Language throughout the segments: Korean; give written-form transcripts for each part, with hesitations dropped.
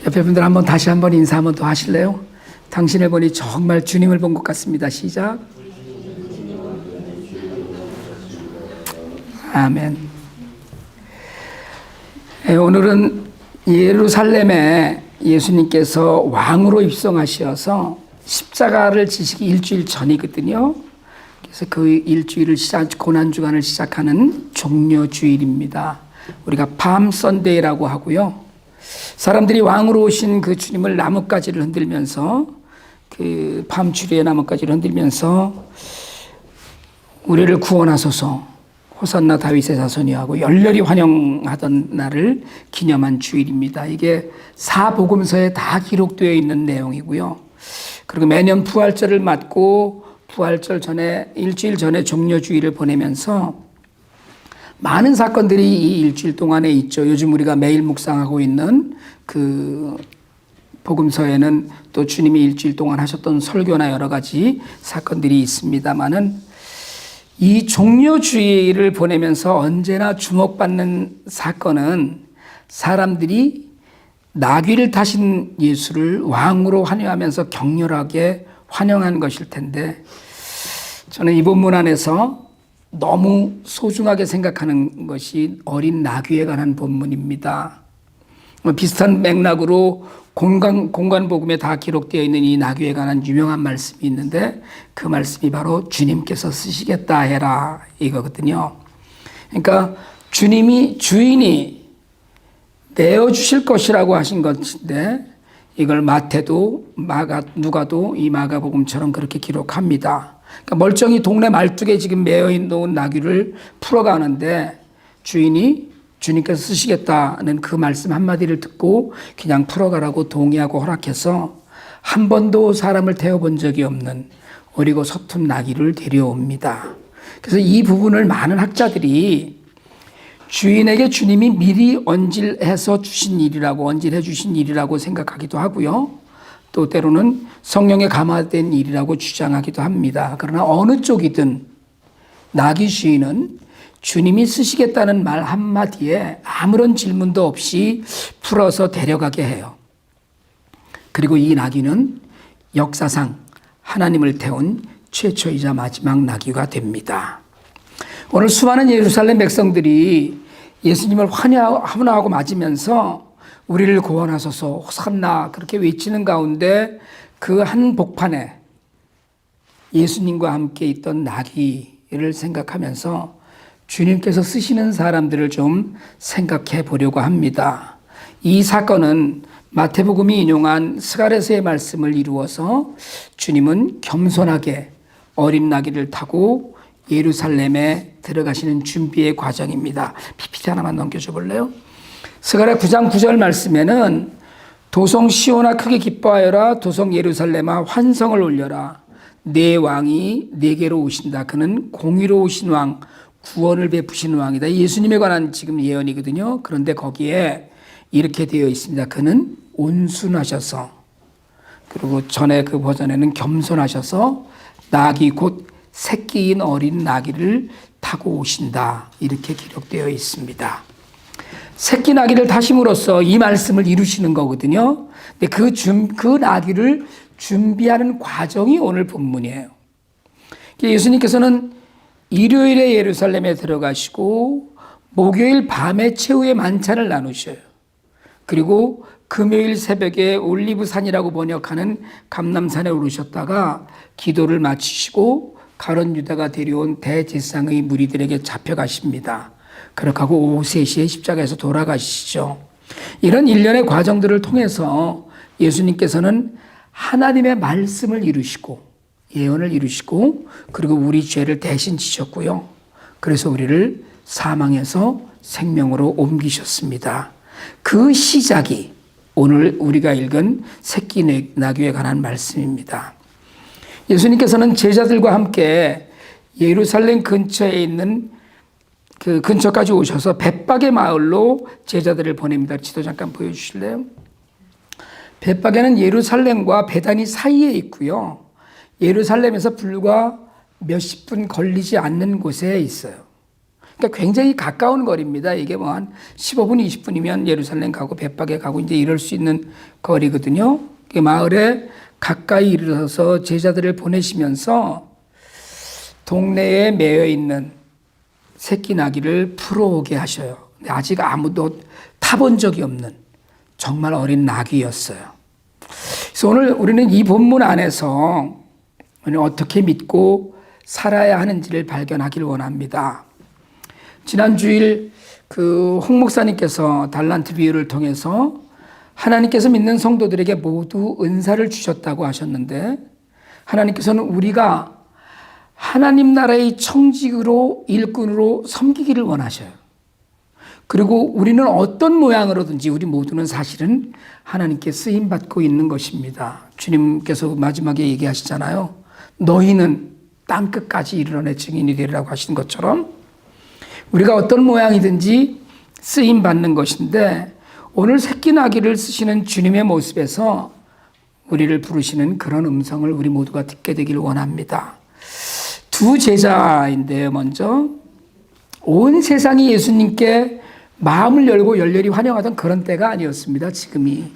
옆에 분들 다시 한번 인사 한번 더 하실래요? 당신을 보니 정말 주님을 본 것 같습니다. 시작. 아멘. 오늘은 예루살렘에 예수님께서 왕으로 입성하셔서 십자가를 지시기 일주일 전이거든요. 그래서 그 일주일을 고난주간을 시작하는 종려주일입니다. 우리가 밤 선데이라고 하고요. 사람들이 왕으로 오신 그 주님을 나뭇가지를 흔들면서, 그 밤주리의 나뭇가지를 흔들면서 우리를 구원하소서, 호산나 다윗의 자손이 하고 열렬히 환영하던 날을 기념한 주일입니다. 이게 사복음서에 다 기록되어 있는 내용이고요. 그리고 매년 부활절을 맞고 부활절 전에 일주일 전에 종려주일을 보내면서 많은 사건들이 이 일주일 동안에 있죠. 요즘 우리가 매일 묵상하고 있는 그 복음서에는 또 주님이 일주일 동안 하셨던 설교나 여러 가지 사건들이 있습니다만은 이 종려주일을 보내면서 언제나 주목받는 사건은 사람들이 나귀를 타신 예수를 왕으로 환영하면서 격렬하게 환영한 것일 텐데, 저는 이 본문 안에서 너무 소중하게 생각하는 것이 어린 나귀에 관한 본문입니다. 비슷한 맥락으로 공관복음에 다 기록되어 있는 이 나귀에 관한 유명한 말씀이 있는데, 그 말씀이 바로 주님께서 쓰시겠다 해라 이거거든요. 그러니까 주인이 내어주실 것이라고 하신 것인데, 이걸 마태도 누가도 이 마가복음처럼 그렇게 기록합니다. 그러니까 멀쩡히 동네 말뚝에 지금 매여 놓은 나귀를 풀어가는데 주님께서 쓰시겠다는 그 말씀 한마디를 듣고 그냥 풀어가라고 동의하고 허락해서 한 번도 사람을 태워본 적이 없는 어리고 서툰 나귀를 데려옵니다. 그래서 이 부분을 많은 학자들이 주인에게 주님이 미리 언질해 주신 일이라고 생각하기도 하고요. 또 때로는 성령에 감화된 일이라고 주장하기도 합니다. 그러나 어느 쪽이든 나귀 주인은 주님이 쓰시겠다는 말 한마디에 아무런 질문도 없이 풀어서 데려가게 해요. 그리고 이 나귀는 역사상 하나님을 태운 최초이자 마지막 나귀가 됩니다. 오늘 수많은 예루살렘 백성들이 예수님을 환호하고 맞으면서 우리를 구원하소서 호산나 그렇게 외치는 가운데 그 한 복판에 예수님과 함께 있던 나귀를 생각하면서 주님께서 쓰시는 사람들을 좀 생각해 보려고 합니다. 이 사건은 마태복음이 인용한 스가랴서의 말씀을 이루어서 주님은 겸손하게 어린 나귀를 타고 예루살렘에 들어가시는 준비의 과정입니다. PPT 하나만 넘겨줘 볼래요? 스가랴 9장 9절 말씀에는 도성 시온아 크게 기뻐하여라, 도성 예루살렘아 환성을 올려라, 내 왕이 내게로 오신다. 그는 공의로우신 왕, 구원을 베푸시는 왕이다. 예수님에 관한 지금 예언이거든요. 그런데 거기에 이렇게 되어 있습니다. 그는 온순하셔서, 그리고 전에 그 버전에는 겸손하셔서 나귀 곧 새끼인 어린 나귀를 타고 오신다. 이렇게 기록되어 있습니다. 새끼 나귀를 타심으로써 이 말씀을 이루시는 거거든요. 근데 그 나귀를 준비하는 과정이 오늘 본문이에요. 예수님께서는 일요일에 예루살렘에 들어가시고 목요일 밤에 최후의 만찬을 나누셔요. 그리고 금요일 새벽에 올리브산이라고 번역하는 감람산에 오르셨다가 기도를 마치시고 가룟 유다가 데려온 대제사장의 무리들에게 잡혀가십니다. 그렇게 하고 오후 3시에 십자가에서 돌아가시죠. 이런 일련의 과정들을 통해서 예수님께서는 하나님의 말씀을 이루시고 예언을 이루시고 그리고 우리 죄를 대신 지셨고요. 그래서 우리를 사망에서 생명으로 옮기셨습니다. 그 시작이 오늘 우리가 읽은 새끼 나귀에 관한 말씀입니다. 예수님께서는 제자들과 함께 예루살렘 근처에 있는 그 근처까지 오셔서 벳박의 마을로 제자들을 보냅니다. 지도 잠깐 보여주실래요? 벳박에는 예루살렘과 베다니 사이에 있고요. 예루살렘에서 불과 몇십 분 걸리지 않는 곳에 있어요. 그러니까 굉장히 가까운 거리입니다. 이게 뭐 한 15분, 20분이면 예루살렘 가고 베박에 가고 이제 이럴 수 있는 거리거든요. 마을에 가까이 이르러서 제자들을 보내시면서 동네에 매여 있는 새끼 나귀를 풀어오게 하셔요. 근데 아직 아무도 타본 적이 없는 정말 어린 나귀였어요. 그래서 오늘 우리는 이 본문 안에서 어떻게 믿고 살아야 하는지를 발견하길 원합니다. 지난 주일 홍 목사님께서 달란트 비유를 통해서 하나님께서 믿는 성도들에게 모두 은사를 주셨다고 하셨는데, 하나님께서는 우리가 하나님 나라의 청직으로 일꾼으로 섬기기를 원하셔요. 그리고 우리는 어떤 모양으로든지 우리 모두는 사실은 하나님께 쓰임받고 있는 것입니다. 주님께서 마지막에 얘기하시잖아요. 너희는 땅끝까지 이르러내 증인이 되리라고 하신 것처럼 우리가 어떤 모양이든지 쓰임받는 것인데, 오늘 새끼 나귀를 쓰시는 주님의 모습에서 우리를 부르시는 그런 음성을 우리 모두가 듣게 되길 원합니다. 두 제자인데요. 먼저 온 세상이 예수님께 마음을 열고 열렬히 환영하던 그런 때가 아니었습니다. 지금이.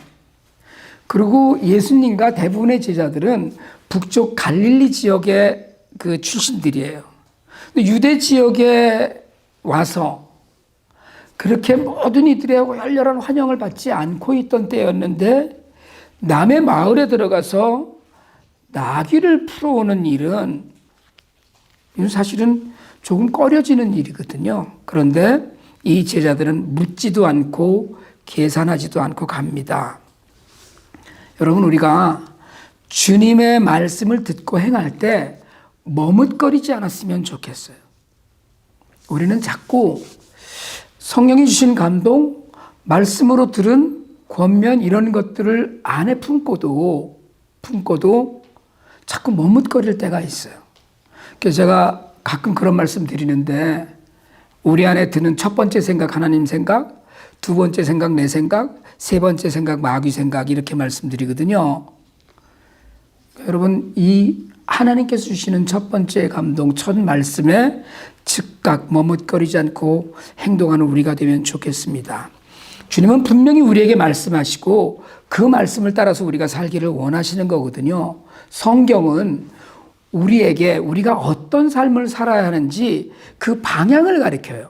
그리고 예수님과 대부분의 제자들은 북쪽 갈릴리 지역의 그 출신들이에요. 유대 지역에 와서 그렇게 모든 이들하고 열렬한 환영을 받지 않고 있던 때였는데, 남의 마을에 들어가서 나귀를 풀어오는 일은 이건 사실은 조금 꺼려지는 일이거든요. 그런데 이 제자들은 묻지도 않고 계산하지도 않고 갑니다. 여러분, 우리가 주님의 말씀을 듣고 행할 때 머뭇거리지 않았으면 좋겠어요. 우리는 자꾸 성령이 주신 감동, 말씀으로 들은 권면 이런 것들을 안에 품고도 자꾸 머뭇거릴 때가 있어요. 그래서 제가 가끔 그런 말씀 드리는데, 우리 안에 드는 첫 번째 생각 하나님 생각, 두 번째 생각 내 생각, 세 번째 생각 마귀 생각, 이렇게 말씀드리거든요. 여러분, 이 하나님께서 주시는 첫 번째 감동, 첫 말씀에 즉각 머뭇거리지 않고 행동하는 우리가 되면 좋겠습니다. 주님은 분명히 우리에게 말씀하시고 그 말씀을 따라서 우리가 살기를 원하시는 거거든요. 성경은 우리에게 우리가 어떤 삶을 살아야 하는지 그 방향을 가르쳐요.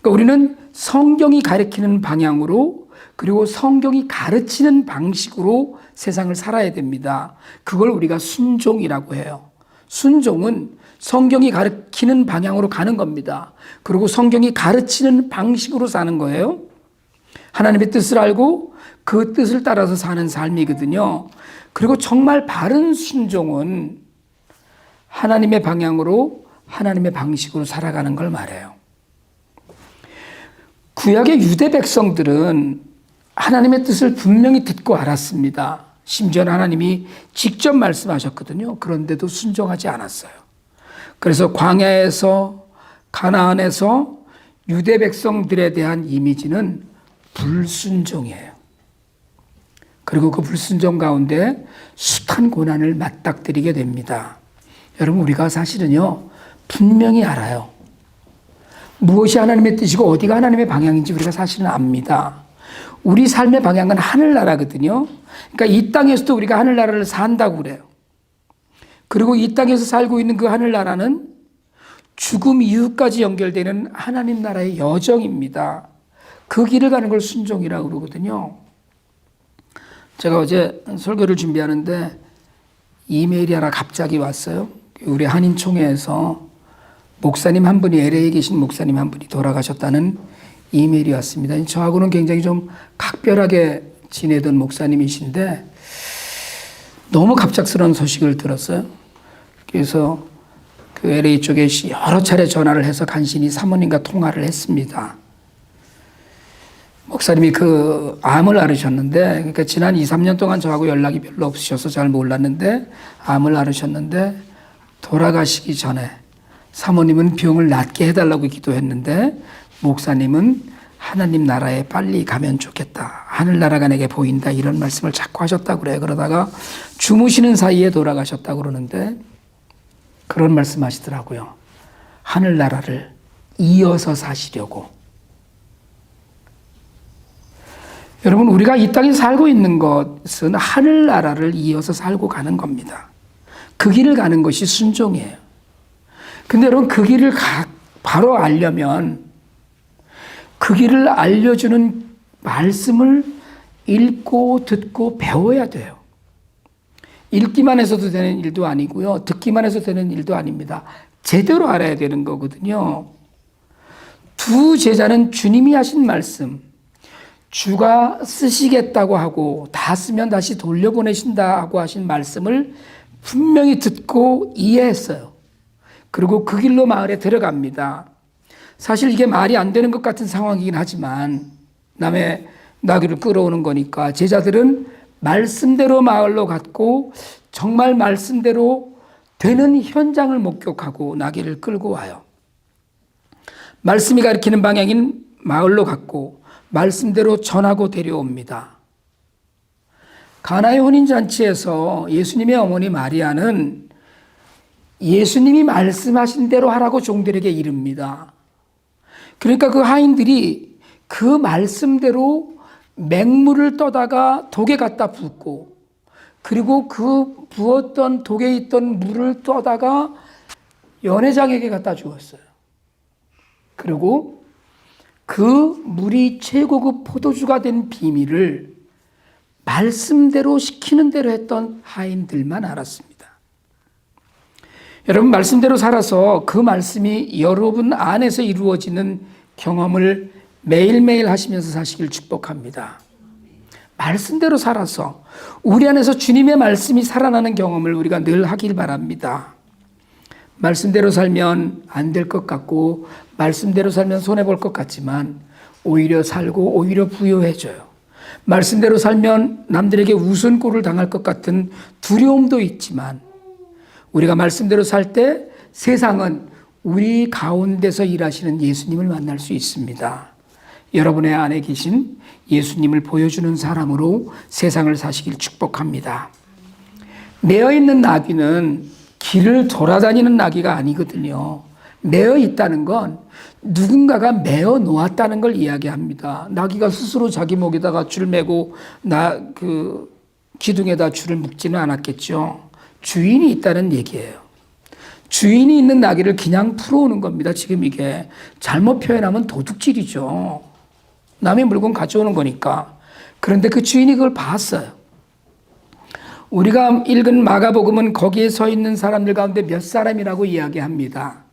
그러니까 우리는 성경이 가르치는 방향으로, 그리고 성경이 가르치는 방식으로 세상을 살아야 됩니다. 그걸 우리가 순종이라고 해요. 순종은 성경이 가르치는 방향으로 가는 겁니다. 그리고 성경이 가르치는 방식으로 사는 거예요. 하나님의 뜻을 알고 그 뜻을 따라서 사는 삶이거든요. 그리고 정말 바른 순종은 하나님의 방향으로, 하나님의 방식으로 살아가는 걸 말해요. 구약의 유대 백성들은 하나님의 뜻을 분명히 듣고 알았습니다. 심지어는 하나님이 직접 말씀하셨거든요. 그런데도 순종하지 않았어요. 그래서 광야에서, 가나안에서 유대 백성들에 대한 이미지는 불순종이에요. 그리고 그 불순종 가운데 숱한 고난을 맞닥뜨리게 됩니다. 여러분, 우리가 사실은요, 분명히 알아요. 무엇이 하나님의 뜻이고 어디가 하나님의 방향인지 우리가 사실은 압니다. 우리 삶의 방향은 하늘나라거든요. 그러니까 이 땅에서도 우리가 하늘나라를 산다고 그래요. 그리고 이 땅에서 살고 있는 그 하늘나라는 죽음 이후까지 연결되는 하나님 나라의 여정입니다. 그 길을 가는 걸 순종이라고 그러거든요. 제가 어제 설교를 준비하는데 이메일이 하나 갑자기 왔어요. 우리 한인총회에서 목사님 한 분이, LA에 계신 목사님 한 분이 돌아가셨다는 이메일이 왔습니다. 저하고는 굉장히 좀 각별하게 지내던 목사님이신데 너무 갑작스러운 소식을 들었어요. 그래서 그 LA 쪽에 여러 차례 전화를 해서 간신히 사모님과 통화를 했습니다. 목사님이 그 암을 앓으셨는데, 그러니까 지난 2, 3년 동안 저하고 연락이 별로 없으셔서 잘 몰랐는데 암을 앓으셨는데, 돌아가시기 전에 사모님은 병을 낫게 해달라고 기도했는데 목사님은 하나님 나라에 빨리 가면 좋겠다, 하늘나라가 내게 보인다, 이런 말씀을 자꾸 하셨다고 그래요. 그러다가 주무시는 사이에 돌아가셨다고 그러는데 그런 말씀 하시더라고요. 하늘나라를 이어서 사시려고. 여러분, 우리가 이 땅에 살고 있는 것은 하늘나라를 이어서 살고 가는 겁니다. 그 길을 가는 것이 순종이에요. 근데 여러분, 그 길을 바로 알려면 그 길을 알려주는 말씀을 읽고 듣고 배워야 돼요. 읽기만 해서도 되는 일도 아니고요. 듣기만 해서 되는 일도 아닙니다. 제대로 알아야 되는 거거든요. 두 제자는 주님이 하신 말씀, 주가 쓰시겠다고 하고 다 쓰면 다시 돌려보내신다고 하신 말씀을 분명히 듣고 이해했어요. 그리고 그 길로 마을에 들어갑니다. 사실 이게 말이 안 되는 것 같은 상황이긴 하지만 남의 나귀를 끌어오는 거니까 제자들은 말씀대로 마을로 갔고 정말 말씀대로 되는 현장을 목격하고 나귀를 끌고 와요. 말씀이 가리키는 방향인 마을로 갔고 말씀대로 전하고 데려옵니다. 가나의 혼인잔치에서 예수님의 어머니 마리아는 예수님이 말씀하신 대로 하라고 종들에게 이릅니다. 그러니까 그 하인들이 그 말씀대로 맹물을 떠다가 독에 갖다 붓고 그리고 그 부었던 독에 있던 물을 떠다가 연회장에게 갖다 주었어요. 그리고 그 물이 최고급 포도주가 된 비밀을 말씀대로 시키는 대로 했던 하인들만 알았습니다. 여러분, 말씀대로 살아서 그 말씀이 여러분 안에서 이루어지는 경험을 매일매일 하시면서 사시길 축복합니다. 말씀대로 살아서 우리 안에서 주님의 말씀이 살아나는 경험을 우리가 늘 하길 바랍니다. 말씀대로 살면 안 될 것 같고 말씀대로 살면 손해볼 것 같지만 오히려 살고 오히려 부유해져요. 말씀대로 살면 남들에게 우선꼴을 당할 것 같은 두려움도 있지만 우리가 말씀대로 살 때 세상은 우리 가운데서 일하시는 예수님을 만날 수 있습니다. 여러분의 안에 계신 예수님을 보여주는 사람으로 세상을 사시길 축복합니다. 매어 있는 나귀는 길을 돌아다니는 나귀가 아니거든요. 매어 있다는 건 누군가가 매어 놓았다는 걸 이야기합니다. 나귀가 스스로 자기 목에다가 줄 매고 기둥에다 줄을 묶지는 않았겠죠. 주인이 있다는 얘기예요. 주인이 있는 나귀를 그냥 풀어오는 겁니다. 지금 이게 잘못 표현하면 도둑질이죠. 남의 물건 가져오는 거니까. 그런데 그 주인이 그걸 봤어요. 우리가 읽은 마가복음은 거기에 서 있는 사람들 가운데 몇 사람이라고 이야기합니다.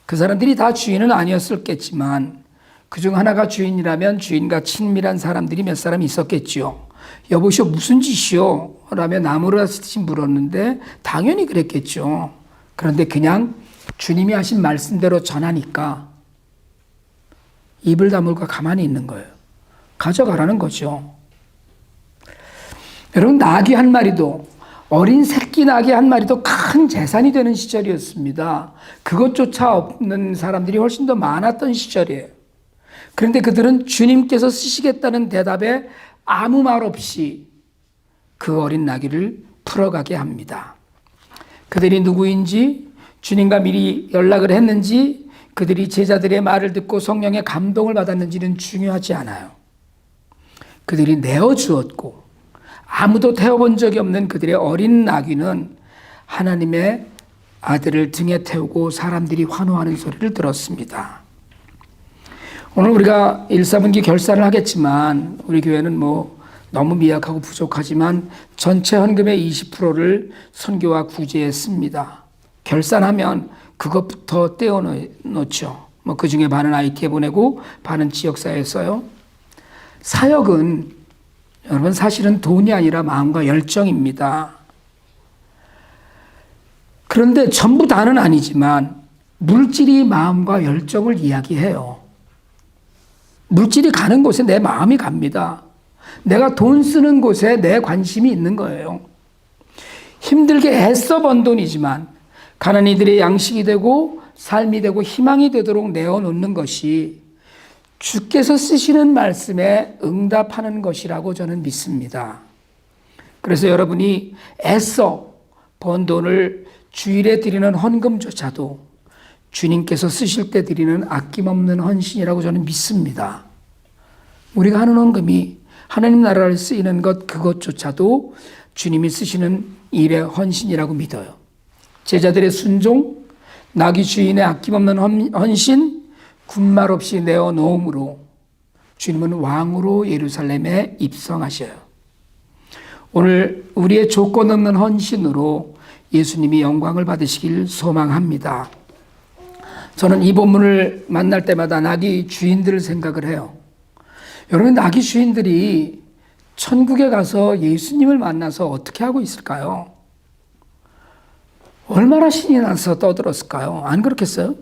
그 사람들이 다 주인은 아니었겠지만 그중 하나가 주인이라면 주인과 친밀한 사람들이 몇 사람 있었겠지요. 여보시오, 무슨 짓이요? 라며 나무라듯이 물었는데 당연히 그랬겠죠. 그런데 그냥 주님이 하신 말씀대로 전하니까 입을 다물고 가만히 있는 거예요. 가져가라는 거죠. 여러분, 나귀 한 마리도, 어린 새끼 나귀 한 마리도 큰 재산이 되는 시절이었습니다. 그것조차 없는 사람들이 훨씬 더 많았던 시절이에요. 그런데 그들은 주님께서 쓰시겠다는 대답에 아무 말 없이 그 어린 나귀를 풀어가게 합니다. 그들이 누구인지, 주님과 미리 연락을 했는지, 그들이 제자들의 말을 듣고 성령의 감동을 받았는지는 중요하지 않아요. 그들이 내어주었고 아무도 태워본 적이 없는 그들의 어린 나귀는 하나님의 아들을 등에 태우고 사람들이 환호하는 소리를 들었습니다. 오늘 우리가 1, 4분기 결산을 하겠지만 우리 교회는 너무 미약하고 부족하지만 전체 헌금의 20%를 선교와 구제에 씁니다. 결산하면 그것부터 떼어놓죠. 그 중에 반은 IT에 보내고 반은 지역사회에 써요. 사역은 여러분 사실은 돈이 아니라 마음과 열정입니다. 그런데 전부 다는 아니지만 물질이 마음과 열정을 이야기해요. 물질이 가는 곳에 내 마음이 갑니다. 내가 돈 쓰는 곳에 내 관심이 있는 거예요. 힘들게 애써 번 돈이지만 가난이들의 양식이 되고 삶이 되고 희망이 되도록 내어놓는 것이 주께서 쓰시는 말씀에 응답하는 것이라고 저는 믿습니다. 그래서 여러분이 애써 번 돈을 주일에 드리는 헌금조차도 주님께서 쓰실 때 드리는 아낌없는 헌신이라고 저는 믿습니다. 우리가 하는 헌금이 하나님 나라를 쓰이는 것 그것조차도 주님이 쓰시는 일의 헌신이라고 믿어요. 제자들의 순종, 나귀 주인의 아낌없는 헌신, 군말 없이 내어 놓음으로 주님은 왕으로 예루살렘에 입성하셔요. 오늘 우리의 조건 없는 헌신으로 예수님이 영광을 받으시길 소망합니다. 저는 이 본문을 만날 때마다 나귀 주인들을 생각을 해요. 여러분, 나귀 주인들이 천국에 가서 예수님을 만나서 어떻게 하고 있을까요? 얼마나 신이 나서 떠들었을까요? 안 그렇겠어요?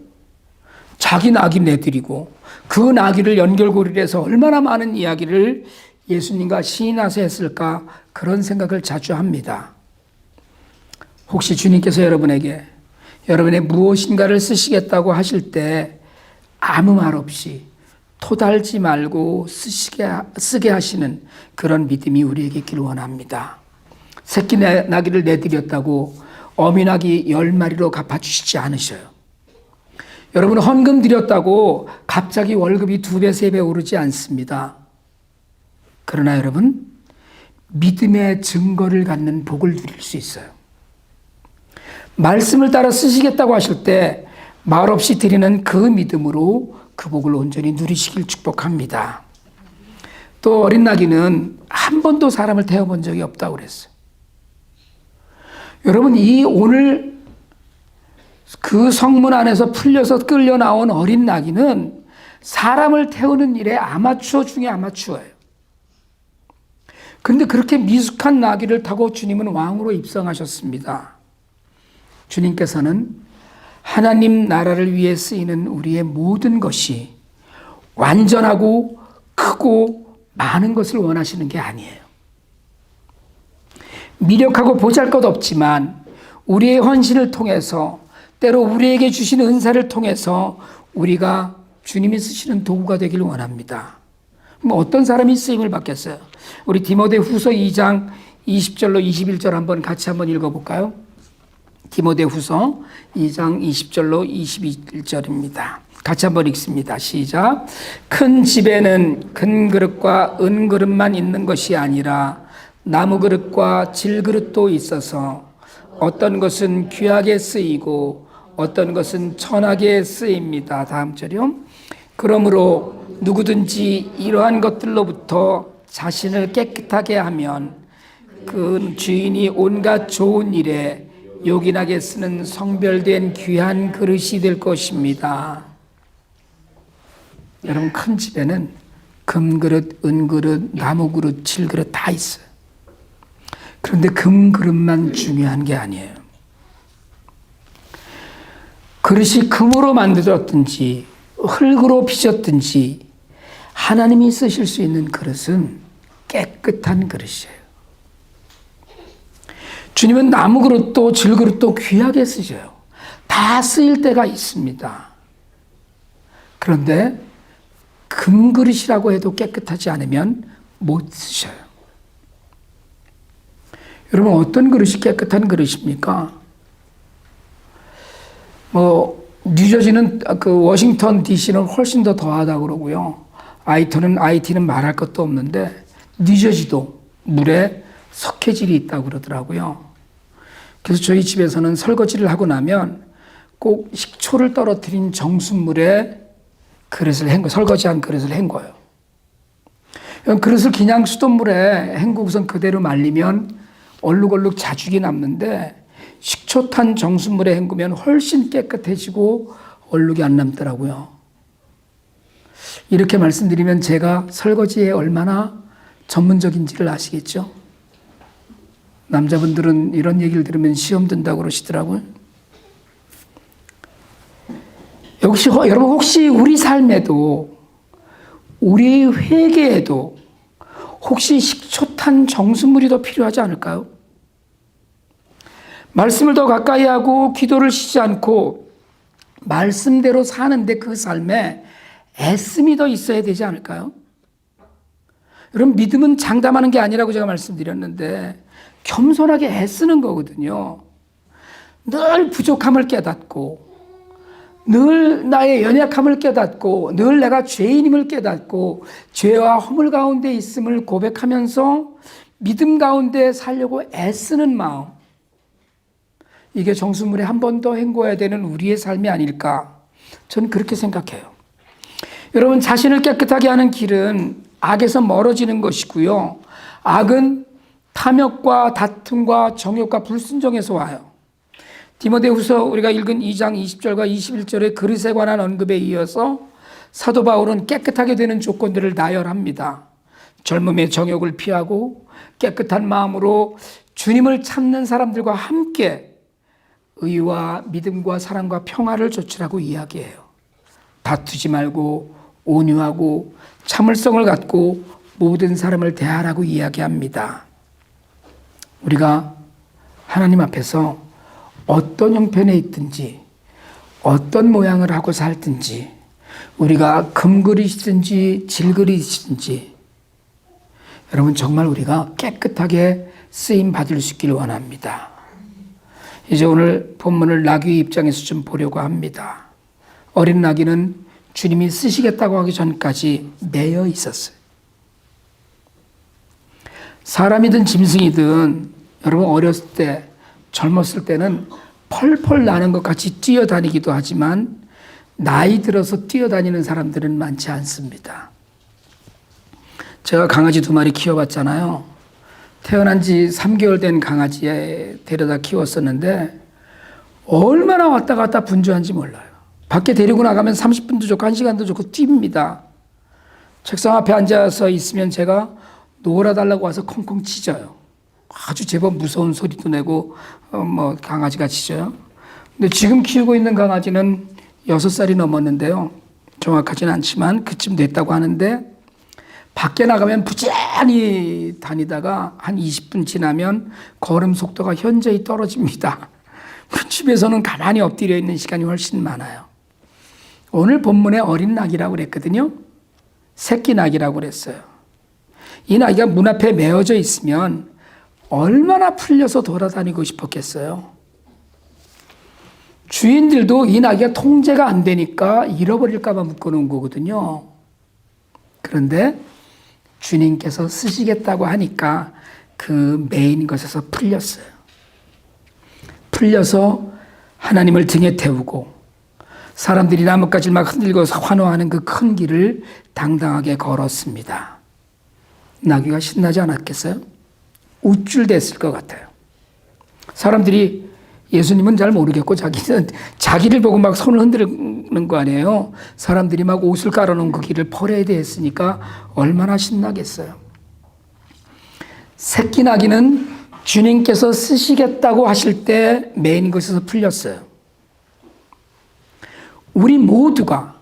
자기 나귀 내드리고 그 나귀를 연결고리를 해서 얼마나 많은 이야기를 예수님과 신이 나서 했을까, 그런 생각을 자주 합니다. 혹시 주님께서 여러분에게 여러분의 무엇인가를 쓰시겠다고 하실 때 아무 말 없이 토달지 말고 쓰게 하시는 그런 믿음이 우리에게 있기를 원합니다. 새끼 나귀를 내드렸다고 어미 나귀 10마리로 갚아주시지 않으셔요. 여러분, 헌금 드렸다고 갑자기 월급이 2배, 3배 오르지 않습니다. 그러나 여러분, 믿음의 증거를 갖는 복을 누릴 수 있어요. 말씀을 따라 쓰시겠다고 하실 때 말없이 드리는 그 믿음으로 그 복을 온전히 누리시길 축복합니다. 또 어린 나귀는 한 번도 사람을 태워본 적이 없다고 그랬어요. 여러분, 이 오늘 그 성문 안에서 풀려서 끌려 나온 어린 나귀는 사람을 태우는 일에 아마추어 중에 아마추어예요. 그런데 그렇게 미숙한 나귀를 타고 주님은 왕으로 입성하셨습니다. 주님께서는 하나님 나라를 위해 쓰이는 우리의 모든 것이 완전하고 크고 많은 것을 원하시는 게 아니에요. 미력하고 보잘것없지만 우리의 헌신을 통해서, 때로 우리에게 주신 은사를 통해서 우리가 주님이 쓰시는 도구가 되기를 원합니다. 어떤 사람이 쓰임을 받겠어요? 우리 디모데후서 2장 20절로 21절 같이 한번 읽어볼까요? 디모데후서 2장 20절로 21절입니다. 같이 한번 읽습니다. 시작. 큰 집에는 큰 그릇과 은 그릇만 있는 것이 아니라 나무 그릇과 질 그릇도 있어서 어떤 것은 귀하게 쓰이고 어떤 것은 천하게 쓰입니다. 다음 절이요. 그러므로 누구든지 이러한 것들로부터 자신을 깨끗하게 하면 그 주인이 온갖 좋은 일에 요긴하게 쓰는 성별된 귀한 그릇이 될 것입니다. 여러분, 큰 집에는 금그릇, 은그릇, 나무그릇, 질그릇 다 있어요. 그런데 금그릇만 중요한 게 아니에요. 그릇이 금으로 만들었든지 흙으로 빚었든지 하나님이 쓰실 수 있는 그릇은 깨끗한 그릇이에요. 주님은 나무 그릇도 질 그릇도 귀하게 쓰셔요. 다 쓰일 때가 있습니다. 그런데 금 그릇이라고 해도 깨끗하지 않으면 못 쓰셔요. 여러분, 어떤 그릇이 깨끗한 그릇입니까? 뉴저지는 그 워싱턴 DC는 훨씬 더 더하다 그러고요. IT는 말할 것도 없는데 뉴저지도 물에 석회질이 있다고 그러더라고요. 그래서 저희 집에서는 설거지를 하고 나면 꼭 식초를 떨어뜨린 정수물에 설거지한 그릇을 헹궈요. 그릇을 그냥 수돗물에 헹구고선 그대로 말리면 얼룩얼룩 자죽이 남는데 식초 탄 정수물에 헹구면 훨씬 깨끗해지고 얼룩이 안 남더라고요. 이렇게 말씀드리면 제가 설거지에 얼마나 전문적인지를 아시겠죠? 남자분들은 이런 얘기를 들으면 시험 든다고 그러시더라고요. 여러분, 혹시 우리 삶에도, 우리 회개에도 혹시 식초 탄 정수물이 더 필요하지 않을까요? 말씀을 더 가까이 하고 기도를 쉬지 않고 말씀대로 사는데 그 삶에 애씀이 더 있어야 되지 않을까요? 여러분, 믿음은 장담하는 게 아니라고 제가 말씀드렸는데 겸손하게 애쓰는 거거든요. 늘 부족함을 깨닫고 늘 나의 연약함을 깨닫고 늘 내가 죄인임을 깨닫고 죄와 허물 가운데 있음을 고백하면서 믿음 가운데 살려고 애쓰는 마음, 이게 정수물에 한 번 더 헹궈야 되는 우리의 삶이 아닐까, 저는 그렇게 생각해요. 여러분, 자신을 깨끗하게 하는 길은 악에서 멀어지는 것이고요, 악은 탐욕과 다툼과 정욕과 불순종에서 와요. 디모데후서 우리가 읽은 2장 20절과 21절의 그릇에 관한 언급에 이어서 사도 바울은 깨끗하게 되는 조건들을 나열합니다. 젊음의 정욕을 피하고 깨끗한 마음으로 주님을 찾는 사람들과 함께 의와 믿음과 사랑과 평화를 조치라고 이야기해요. 다투지 말고 온유하고 참을성을 갖고 모든 사람을 대하라고 이야기합니다. 우리가 하나님 앞에서 어떤 형편에 있든지 어떤 모양을 하고 살든지, 우리가 금그릇이든지 질그릇이든지, 여러분 정말 우리가 깨끗하게 쓰임 받을 수 있기를 원합니다. 이제 오늘 본문을 나귀의 입장에서 좀 보려고 합니다. 어린 나귀는 주님이 쓰시겠다고 하기 전까지 매여 있었어요. 사람이든 짐승이든 여러분 어렸을 때, 젊었을 때는 펄펄 나는 것 같이 뛰어다니기도 하지만 나이 들어서 뛰어다니는 사람들은 많지 않습니다. 제가 강아지 2마리 키워봤잖아요. 태어난 지 3개월 된 강아지에 데려다 키웠었는데 얼마나 왔다 갔다 분주한지 몰라요. 밖에 데리고 나가면 30분도 좋고 1시간도 좋고 뜁니다. 책상 앞에 앉아서 있으면 제가 놀아달라고 와서 콩콩 짖어요. 아주 제법 무서운 소리도 내고 강아지가 짖어요. 근데 지금 키우고 있는 강아지는 6살이 넘었는데요. 정확하진 않지만 그쯤 됐다고 하는데 밖에 나가면 부지런히 다니다가 한 20분 지나면 걸음 속도가 현저히 떨어집니다. 집에서는 가만히 엎드려 있는 시간이 훨씬 많아요. 오늘 본문에 어린 낙이라고 그랬거든요. 새끼 낙이라고 그랬어요. 이 낙이가 문 앞에 메어져 있으면 얼마나 풀려서 돌아다니고 싶었겠어요. 주인들도 이 낙이가 통제가 안 되니까 잃어버릴까 봐 묶어놓은 거거든요. 그런데 주님께서 쓰시겠다고 하니까 그 메인 것에서 풀렸어요. 풀려서 하나님을 등에 태우고 사람들이 나뭇가지를 막 흔들고서 환호하는 그 큰 길을 당당하게 걸었습니다. 나귀가 신나지 않았겠어요? 우쭐댔을 것 같아요. 사람들이 예수님은 잘 모르겠고 자기를 보고 막 손을 흔드는 거 아니에요. 사람들이 막 옷을 깔아놓은 그 길을 퍼레이드했으니까 얼마나 신나겠어요. 새끼 나귀는 주님께서 쓰시겠다고 하실 때 메인 것에서 풀렸어요. 우리 모두가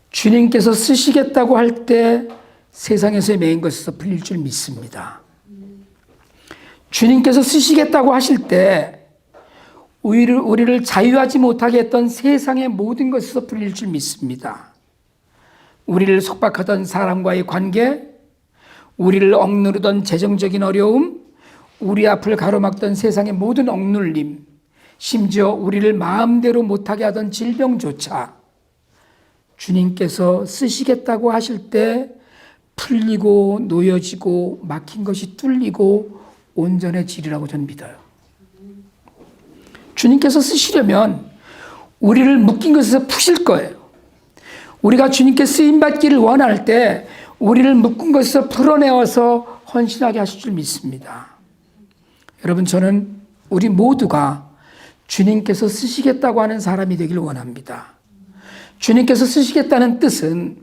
주님께서 쓰시겠다고 할 때 세상에서의 메인 것에서 풀릴 줄 믿습니다. 주님께서 쓰시겠다고 하실 때 우리를 자유하지 못하게 했던 세상의 모든 것에서 풀릴 줄 믿습니다. 우리를 속박하던 사람과의 관계, 우리를 억누르던 재정적인 어려움, 우리 앞을 가로막던 세상의 모든 억눌림, 심지어 우리를 마음대로 못하게 하던 질병조차 주님께서 쓰시겠다고 하실 때 풀리고 놓여지고 막힌 것이 뚫리고 온전해지리라고 저는 믿어요. 주님께서 쓰시려면 우리를 묶인 것에서 푸실 거예요. 우리가 주님께 쓰임받기를 원할 때 우리를 묶은 것에서 풀어내어서 헌신하게 하실 줄 믿습니다. 여러분, 저는 우리 모두가 주님께서 쓰시겠다고 하는 사람이 되길 원합니다. 주님께서 쓰시겠다는 뜻은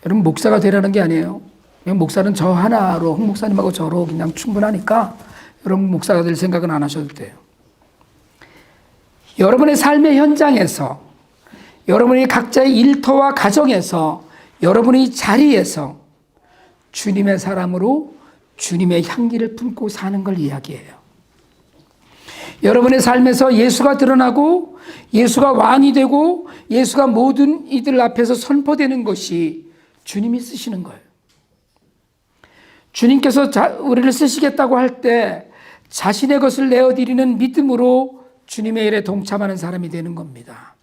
여러분 목사가 되라는 게 아니에요. 그냥 목사는 저 하나로, 홍 목사님하고 저로 그냥 충분하니까 여러분 목사가 될 생각은 안 하셔도 돼요. 여러분의 삶의 현장에서, 여러분의 각자의 일터와 가정에서, 여러분의 자리에서 주님의 사람으로 주님의 향기를 품고 사는 걸 이야기해요. 여러분의 삶에서 예수가 드러나고 예수가 왕이 되고 예수가 모든 이들 앞에서 선포되는 것이 주님이 쓰시는 거예요. 주님께서 우리를 쓰시겠다고 할 때 자신의 것을 내어드리는 믿음으로 주님의 일에 동참하는 사람이 되는 겁니다.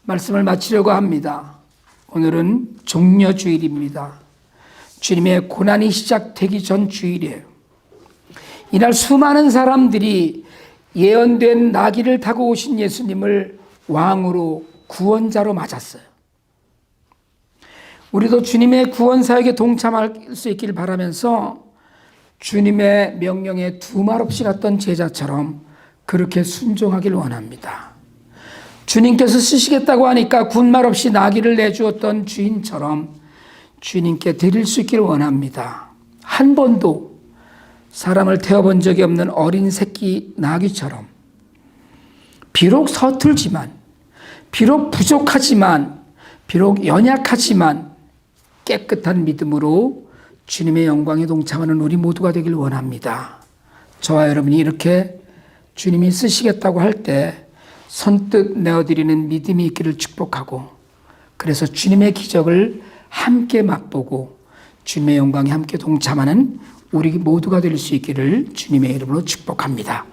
말씀을 마치려고 합니다. 오늘은 종려주일입니다. 주님의 고난이 시작되기 전 주일이에요. 이날 수많은 사람들이 예언된 나귀를 타고 오신 예수님을 왕으로 구원자로 맞았어요. 우리도 주님의 구원 사역에 동참할 수 있기를 바라면서 주님의 명령에 두말 없이 갔던 제자처럼 그렇게 순종하길 원합니다. 주님께서 쓰시겠다고 하니까 군말 없이 나귀를 내주었던 주인처럼 주님께 드릴 수 있기를 원합니다. 한 번도 사람을 태워본 적이 없는 어린 새끼 나귀처럼 비록 서툴지만, 비록 부족하지만, 비록 연약하지만 깨끗한 믿음으로 주님의 영광에 동참하는 우리 모두가 되길 원합니다. 저와 여러분이 이렇게 주님이 쓰시겠다고 할 때 선뜻 내어드리는 믿음이 있기를 축복하고, 그래서 주님의 기적을 함께 맛보고 주님의 영광에 함께 동참하는 우리 모두가 될 수 있기를 주님의 이름으로 축복합니다.